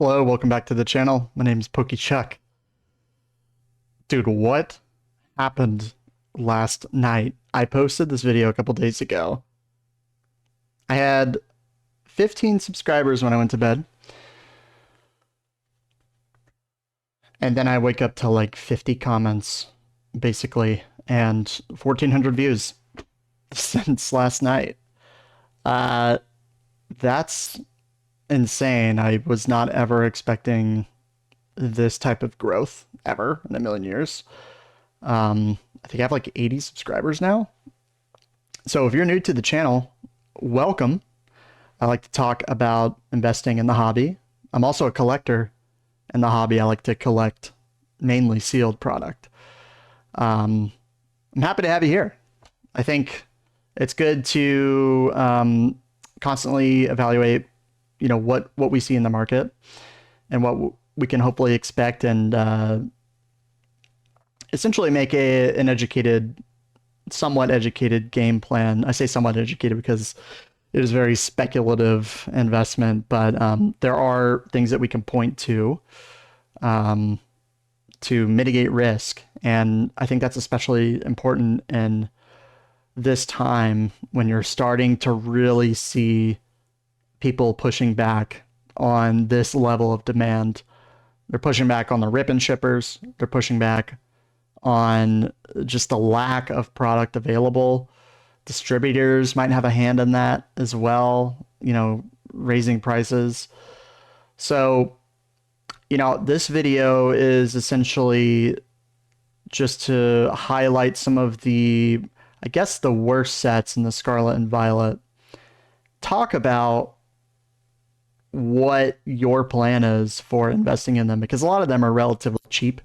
Hello, welcome back to the channel. My name is PokeChuck. Dude, what happened last night? I posted this video a couple days ago. I had 15 subscribers when I went to bed. And then I wake up to like 50 comments, basically, and 1,400 views since last night. That's insane. I was not ever expecting this type of growth ever in a million years. I think I have like 80 subscribers now. So if you're new to the channel, welcome. I like to talk about investing in the hobby. I'm also a collector in the hobby. I like to collect mainly sealed product. I'm happy to have you here. I think it's good to constantly evaluate, what we see in the market and what we can hopefully expect, and essentially make an educated, somewhat educated game plan. I say somewhat educated because it is very speculative investment, but there are things that we can point to mitigate risk. And I think that's especially important in this time when you're starting to really see people pushing back on this level of demand. They're pushing back on the rip and shippers. They're pushing back on just the lack of product available. Distributors might have a hand in that as well, raising prices. So, this video is essentially just to highlight some of the, I guess, the worst sets in the Scarlet and Violet. Talk about what your plan is for investing in them, because a lot of them are relatively cheap.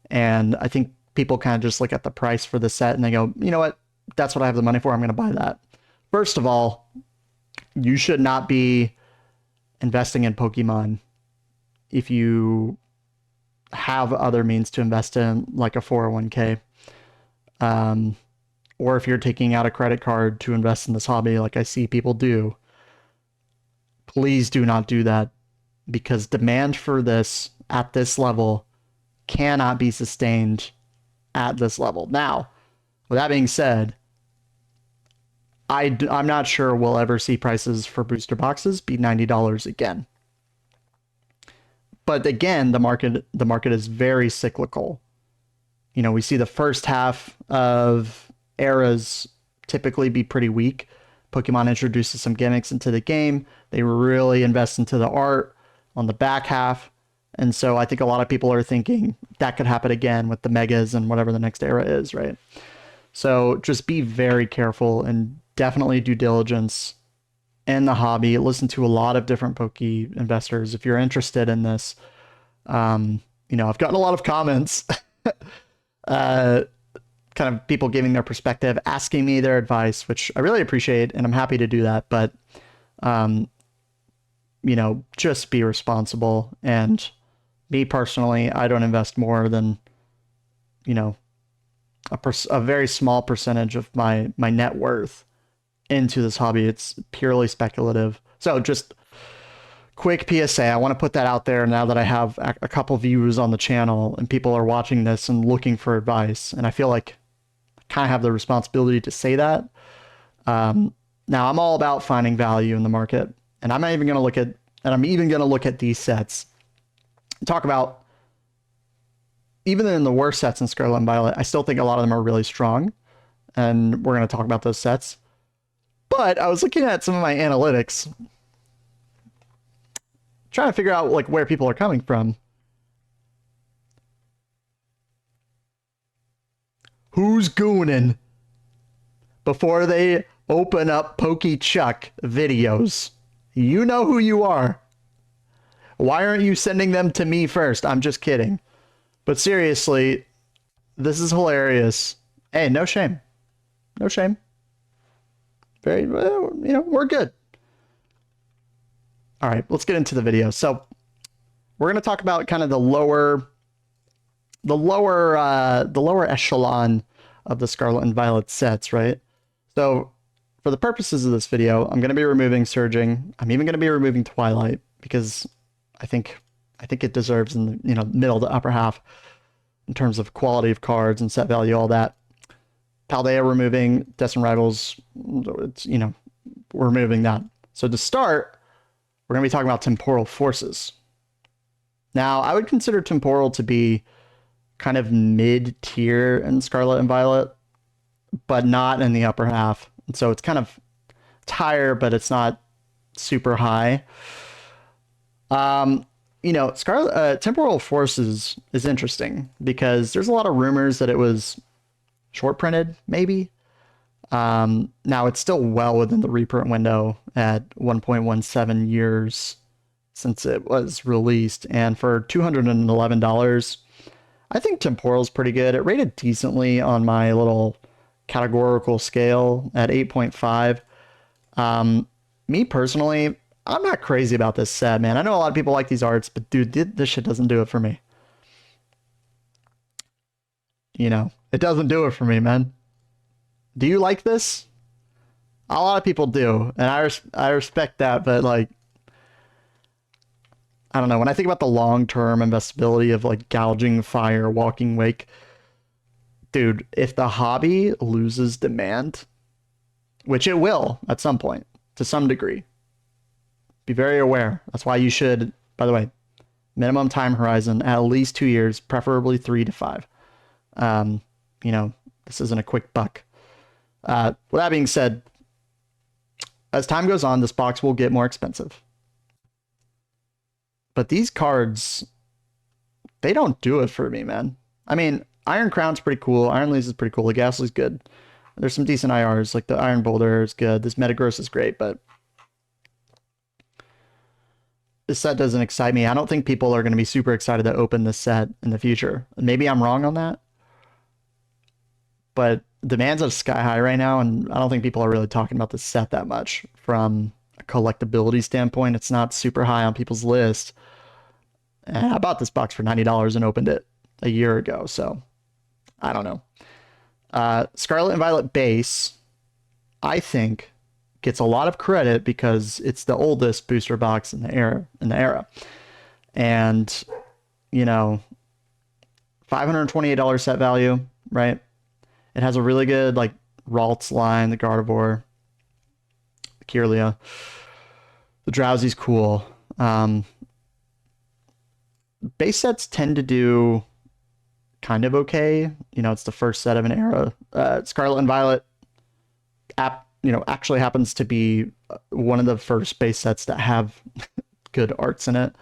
And I think people kind of just look at the price for the set and they go, you know what? That's what I have the money for. I'm going to buy that. First of all, you should not be investing in Pokemon if you have other means to invest in, like a 401k. Or if you're taking out a credit card to invest in this hobby, like I see people do. Please do not do that, because demand for this at this level cannot be sustained at this level. Now, with that being said, I'm not sure we'll ever see prices for booster boxes be $90 again. But again, the market is very cyclical. We see the first half of eras typically be pretty weak. Pokemon introduces some gimmicks into the game. They really invest into the art on the back half. And so I think a lot of people are thinking that could happen again with the megas and whatever the next era is, right? So just be very careful and definitely due diligence in the hobby. Listen to a lot of different Poke investors if you're interested in this. I've gotten a lot of comments, kind of people giving their perspective, asking me their advice, which I really appreciate, and I'm happy to do that. But, just be responsible. And me personally, I don't invest more than, a very small percentage of my net worth into this hobby. It's purely speculative. So just quick PSA. I want to put that out there now that I have a couple views on the channel and people are watching this and looking for advice. And I feel like I kind of have the responsibility to say that. Now I'm all about finding value in the market, and I'm even going to look at these sets, talk about, even in the worst sets in Scarlet and Violet, I still think a lot of them are really strong, and we're going to talk about those sets. But I was looking at some of my analytics, trying to figure out like where people are coming from. Who's gooning before they open up PokeChuck videos? You know who you are. Why aren't you sending them to me first? I'm just kidding. But seriously, this is hilarious. Hey, no shame. No shame. Very, we're good. All right, let's get into the video. So we're going to talk about kind of the lower echelon of the Scarlet and Violet sets, right? So for the purposes of this video, I'm going to be removing Surging. I'm even going to be removing Twilight, because I think it deserves in the, middle to upper half in terms of quality of cards and set value, all that. Paldea removing, Destined Rivals, it's, we're removing that. So to start, we're going to be talking about Temporal Forces. Now, I would consider Temporal to be kind of mid-tier in Scarlet and Violet, but not in the upper half. And so it's kind of higher, but it's not super high. Scarlet Temporal Forces is interesting because there's a lot of rumors that it was short printed, maybe. Now it's still well within the reprint window at 1.17 years since it was released, and for $211, I think Temporal's pretty good. It rated decently on my little categorical scale at 8.5. Me personally, I'm not crazy about this set, man. I know a lot of people like these arts, but dude, this shit doesn't do it for me. It doesn't do it for me, man. Do you like this? A lot of people do, and I respect that, but like, I don't know. When I think about the long-term investability of like Gouging Fire, Walking Wake, dude, if the hobby loses demand, which it will at some point, to some degree, be very aware. That's why you should, by the way, minimum time horizon at least 2 years, preferably 3 to 5. This isn't a quick buck. With that being said, as time goes on, this box will get more expensive. But these cards, they don't do it for me, man. I mean, Iron Crown's pretty cool. Iron Lease is pretty cool. The Ghastly's good. There's some decent IRs, like the Iron Boulder is good. This Metagross is great, but this set doesn't excite me. I don't think people are going to be super excited to open this set in the future. Maybe I'm wrong on that, but demand's at sky high right now, and I don't think people are really talking about this set that much from a collectability standpoint. It's not super high on people's list. And I bought this box for $90 and opened it a year ago, so I don't know. Scarlet and Violet base, I think, gets a lot of credit because it's the oldest booster box in the era. And, $528 set value, right? It has a really good like Ralts line, the Gardevoir, the Kirlia. The Drowsy's cool. Base sets tend to do kind of okay. It's the first set of an era. Scarlet and Violet actually happens to be one of the first base sets that have good arts in it.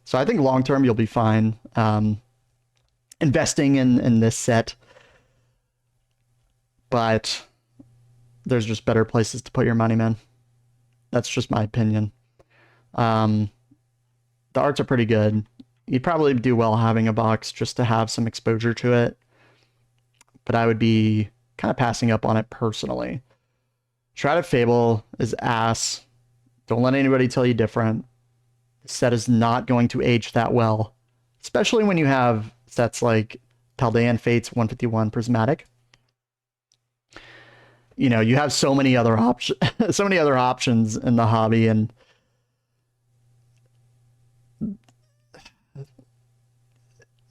So I think long term you'll be fine investing in this set. But there's just better places to put your money, man. That's just my opinion. The arts are pretty good. You'd probably do well having a box just to have some exposure to it. But I would be kind of passing up on it personally. Shrouded Fable is ass. Don't let anybody tell you different. The set is not going to age that well. Especially when you have sets like Paldean Fates 151 Prismatic. You have so many other options in the hobby, and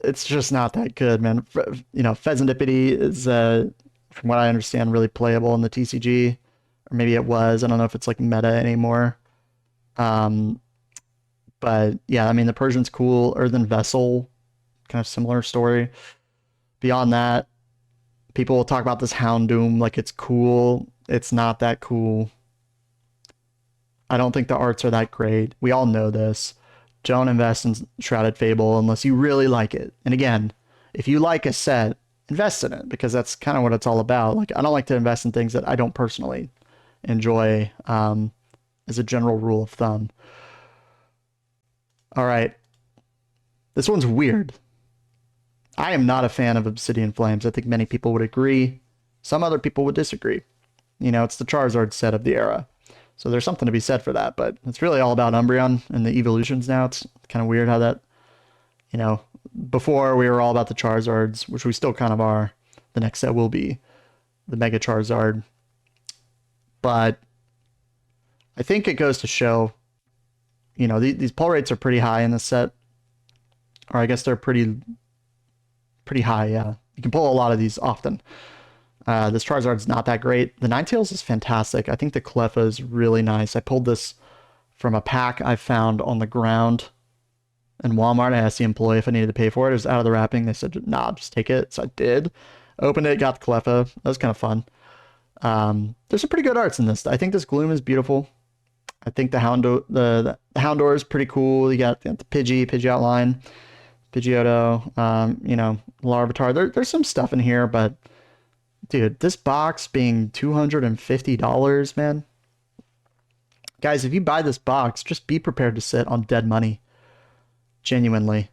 it's just not that good, man. Pheasantipity is, from what I understand, really playable in the TCG, or maybe it was. I don't know if it's like meta anymore. But yeah, I mean, the Persian's cool. Earthen Vessel, kind of similar story. Beyond that, people will talk about this Houndoom like it's cool. It's not that cool. I don't think the arts are that great. We all know this. Don't invest in Shrouded Fable unless you really like it. And again, if you like a set, invest in it, because that's kind of what it's all about. Like, I don't like to invest in things that I don't personally enjoy, as a general rule of thumb. All right. This one's weird. I am not a fan of Obsidian Flames. I think many people would agree. Some other people would disagree. It's the Charizard set of the era. So there's something to be said for that, but it's really all about Umbreon and the evolutions now. It's kind of weird how that, before we were all about the Charizards, which we still kind of are. The next set will be the Mega Charizard. But I think it goes to show, you know, these pull rates are pretty high in this set. Or I guess they're pretty high, yeah. You can pull a lot of these often. This Charizard's not that great. The Ninetales is fantastic. I think the Cleffa is really nice. I pulled this from a pack I found on the ground in Walmart. I asked the employee if I needed to pay for it. It was out of the wrapping. They said, nah, just take it. So I did. Opened it, got the Cleffa. That was kind of fun. There's some pretty good arts in this. I think this Gloom is beautiful. I think the Houndour is pretty cool. You got the Pidgey outline, Pidgeotto, you know, Larvitar. There's some stuff in here, but dude, this box being $250, man. Guys, if you buy this box, just be prepared to sit on dead money. Genuinely.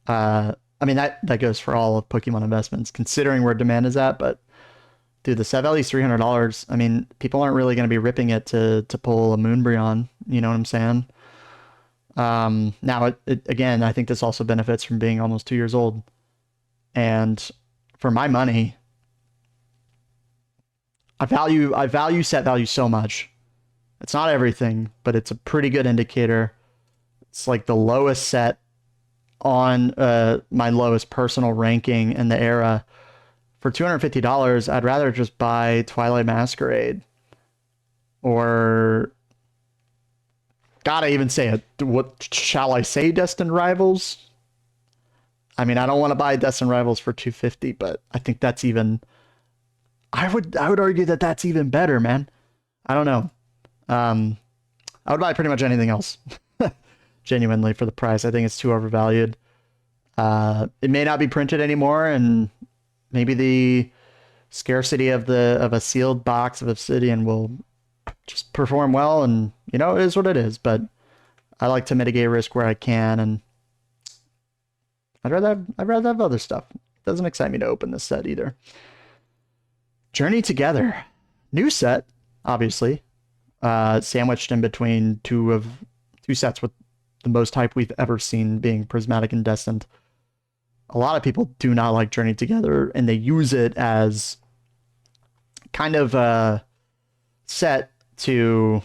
I mean, that goes for all of Pokemon investments, considering where demand is at, but dude, the set value is $300. I mean, people aren't really going to be ripping it to pull a Moonbreon. You know what I'm saying? Now, again, I think this also benefits from being almost 2 years old. And for my money, I value set value so much. It's not everything, but it's a pretty good indicator. It's like the lowest set on my lowest personal ranking in the era. For $250, I'd rather just buy Twilight Masquerade. Or gotta even say it. What shall I say? Destined Rivals. I mean, I don't want to buy Destined Rivals for $250, but I think that's even. I would argue that that's even better, man. I don't know. I would buy pretty much anything else. Genuinely, for the price. I think it's too overvalued. It may not be printed anymore, and maybe the scarcity of a sealed box of Obsidian will just perform well, and you know, it is what it is. But I like to mitigate risk where I can, and I'd rather have other stuff. It doesn't excite me to open this set either. Journey Together, new set, obviously, sandwiched in between two sets with the most hype we've ever seen, being Prismatic and Destined. A lot of people do not like Journey Together, and they use it as kind of a set to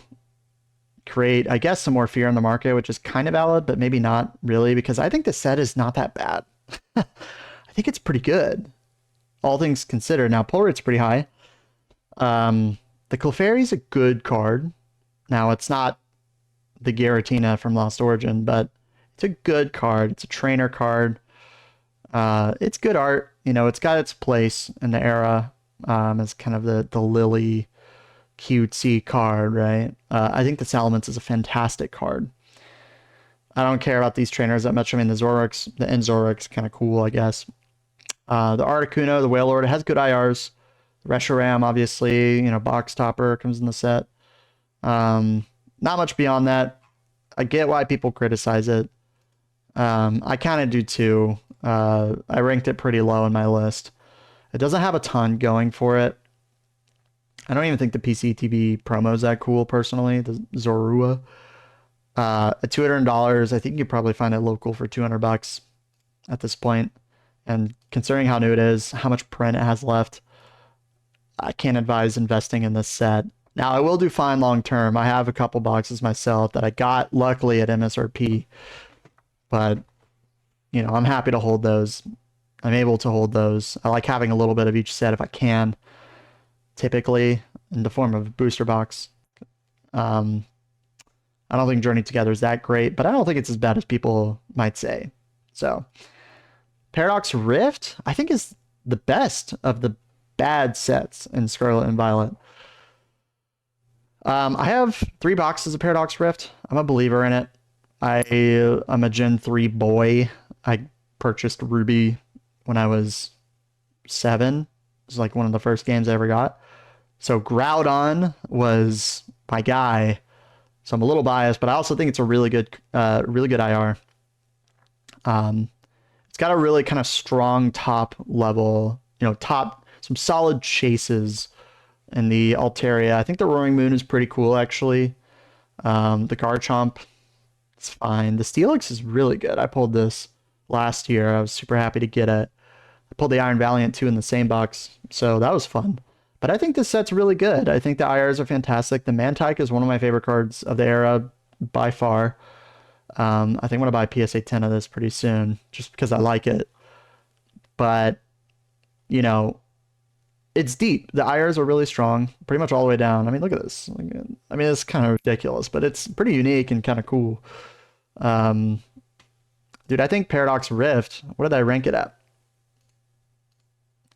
create, I guess, some more fear in the market, which is kind of valid, but maybe not really, because I think the set is not that bad. I think it's pretty good, all things considered. Now, pull rate's pretty high. The Clefairy's a good card. Now, it's not the Giratina from Lost Origin, but it's a good card. It's a trainer card. It's good art. You know, it's got its place in the era as kind of the Lily cutesy card, right? I think the Salamence is a fantastic card. I don't care about these trainers that much. I mean, the Enzoric's kind of cool, I guess. The Articuno, the Wailord, it has good IRs. The Reshiram, obviously, you know, Box Topper comes in the set. Not much beyond that. I get why people criticize it. I kind of do too. I ranked it pretty low in my list. It doesn't have a ton going for it. I don't even think the PCTV promo is that cool, personally. The Zorua. At $200, I think you could probably find it local for $200 at this point. And considering how new it is, how much print it has left, I can't advise investing in this set. Now, I will do fine long term. I have a couple boxes myself that I got luckily at MSRP. But, you know, I'm happy to hold those. I'm able to hold those. I like having a little bit of each set if I can. Typically in the form of a booster box. I don't think Journey Together is that great, but I don't think it's as bad as people might say. So, Paradox Rift, I think, is the best of the bad sets in Scarlet and Violet. I have 3 boxes of Paradox Rift. I'm a believer in it. I'm a Gen 3 boy. I purchased Ruby when I was 7. It was like one of the first games I ever got. So Groudon was my guy. So I'm a little biased, but I also think it's a really good IR. It's got a really kind of strong top level, you know, some solid chases in the Altaria. I think the Roaring Moon is pretty cool, actually. The Garchomp, it's fine. The Steelix is really good. I pulled this last year. I was super happy to get it. I pulled the Iron Valiant too in the same box, so that was fun. But I think this set's really good. I think the IRs are fantastic. The Mantike is one of my favorite cards of the era by far. I think I'm gonna buy a PSA 10 of this pretty soon, just because I like it. But you know, it's deep. The IRs are really strong, pretty much all the way down. I mean, look at this. I mean, it's kind of ridiculous, but it's pretty unique and kind of cool. Um, dude, I think Paradox Rift. What did I rank it at?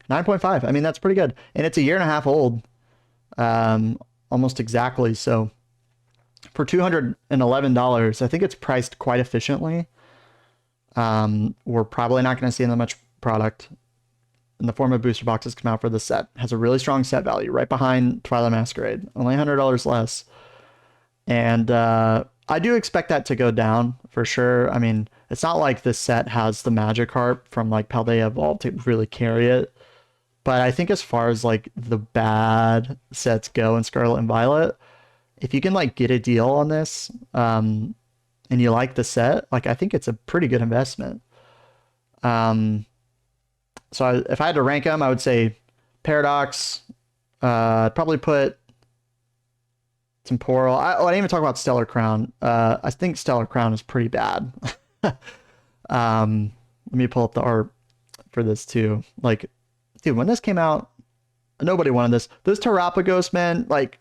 9.5. I mean, that's pretty good, and it's a year and a half old, almost exactly. So for $211, I think it's priced quite efficiently. We're probably not going to see that much product in the form of booster boxes come out for the set. Has a really strong set value, right behind Twilight Masquerade, only $100 less. And I do expect that to go down for sure. I mean, it's not like this set has the Magikarp from like Paldea Evolved to really carry it. But I think as far as like the bad sets go in Scarlet and Violet, if you can like get a deal on this, and you like the set, like I think it's a pretty good investment. So if I had to rank them, I would say Paradox. I'd probably put Temporal. I didn't even talk about Stellar Crown. I think Stellar Crown is pretty bad. Let me pull up the art for this too. Like, dude, when this came out, nobody wanted this. This Terapagos, man, like,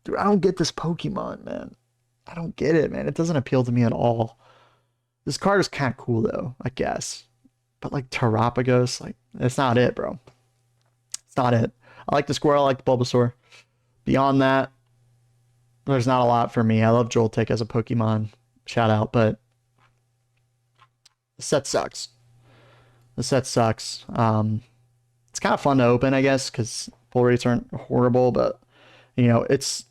dude, I don't get this Pokemon, man. I don't get it, man. It doesn't appeal to me at all. This card is kind of cool though, I guess. But like Terapagos, like, it's not it, bro. It's not it. I like the Squirrel, I like the Bulbasaur. Beyond that, there's not a lot for me. I love Joltik as a Pokemon. Shout out, but the set sucks. The set sucks. It's kind of fun to open, I guess, because pull rates aren't horrible, but you know, it's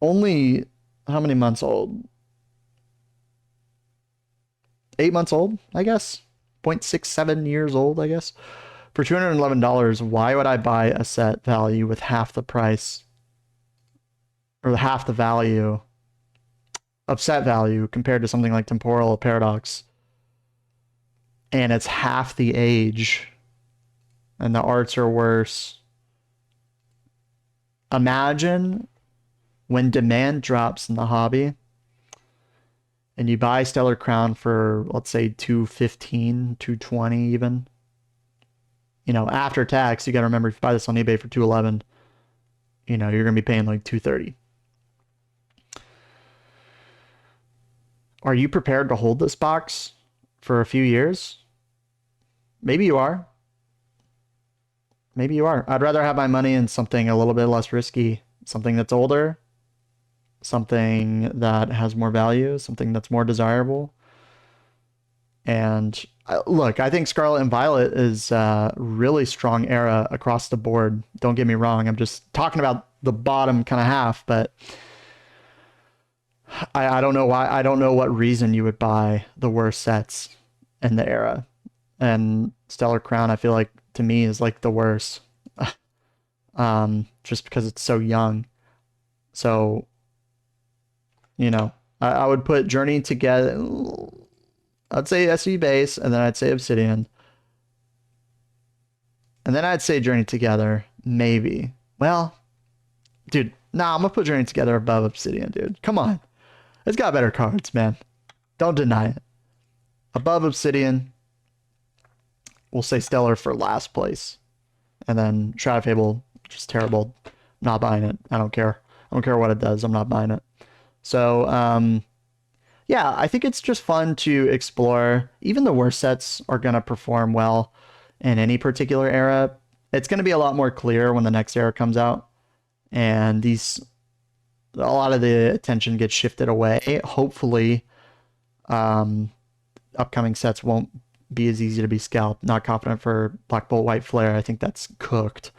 only how many months old? 8 months old, I guess. 0.67 years old, I guess. For $211, why would I buy a set value with half the price or half the value of set value compared to something like Temporal or Paradox? And it's half the age and the arts are worse. Imagine when demand drops in the hobby and you buy Stellar Crown for, let's say, 215, 220 even. You know, after tax, you got to remember if you buy this on eBay for 211, you know, you're going to be paying like 230. Are you prepared to hold this box for a few years? Maybe you are. Maybe you are. I'd rather have my money in something a little bit less risky, something that's older, something that has more value, something that's more desirable. And look, I think Scarlet and Violet is a really strong era across the board. Don't get me wrong. I'm just talking about the bottom kind of half, but I don't know why. I don't know what reason you would buy the worst sets in the era. And Stellar Crown, I feel like to me is like the worst. Just because it's so young. So, you know, I would put Journey together. I'd say SE base, and then I'd say Obsidian. And then I'd say Journey together, maybe. Well, dude, nah, I'm gonna put Journey together above Obsidian, dude. Come on. It's got better cards, man. Don't deny it. Above Obsidian, we'll say Stellar for last place. And then Shrouded Fable, just terrible. Not buying it. I don't care. I don't care what it does. I'm not buying it. So, yeah, I think it's just fun to explore. Even the worst sets are going to perform well in any particular era. It's going to be a lot more clear when the next era comes out. And a lot of the attention gets shifted away. Hopefully, upcoming sets won't be as easy to be scalped. Not confident for Black Bolt White Flare. I think that's cooked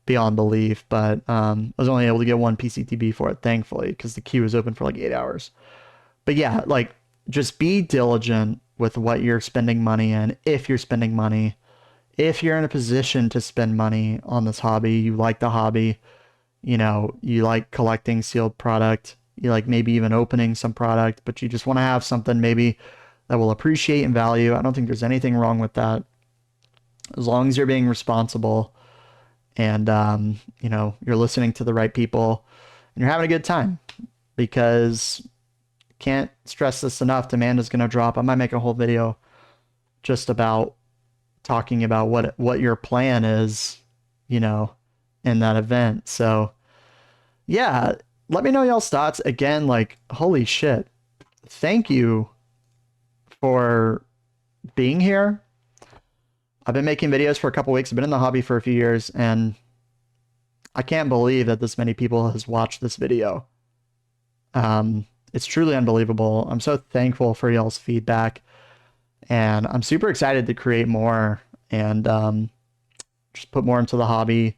beyond belief. But I was only able to get one PCTB for it, thankfully, because the queue was open for like 8 hours. But yeah, like, just be diligent with what you're spending money in. If you're spending money, if you're in a position to spend money on this hobby, you like the hobby, you know, you like collecting sealed product, you like maybe even opening some product, but you just want to have something maybe that will appreciate in value. I don't think there's anything wrong with that, as long as you're being responsible and you know, you're listening to the right people and you're having a good time. Because can't stress this enough. Demand is going to drop. I might make a whole video just about talking about what your plan is, you know, in that event. So yeah, let me know y'all's thoughts. Again, like, holy shit. Thank you for being here. I've been making videos for a couple weeks. I've been in the hobby for a few years, and I can't believe that this many people has watched this video. It's truly unbelievable. I'm so thankful for y'all's feedback, and I'm super excited to create more and just put more into the hobby,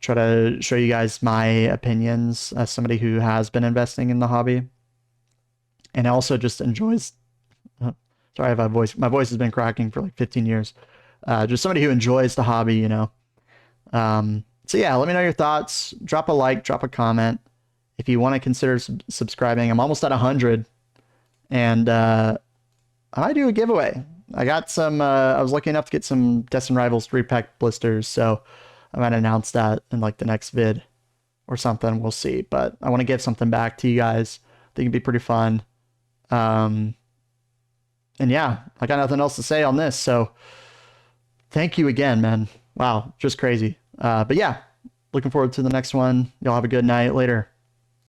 try to show you guys my opinions as somebody who has been investing in the hobby and also just enjoys. Sorry if my voice has been cracking for like 15 years. Just somebody who enjoys the hobby, you know. So yeah, let me know your thoughts. Drop a like, drop a comment. If you want to consider subscribing, I'm almost at 100, and I might do a giveaway. I got some. I was lucky enough to get some Destin Rivals 3-pack blisters, so I might announce that in like the next vid or something. We'll see. But I want to give something back to you guys. I think it'd be pretty fun. And yeah, I got nothing else to say on this. So thank you again, man. Wow, just crazy. But yeah, looking forward to the next one. Y'all have a good night. Later.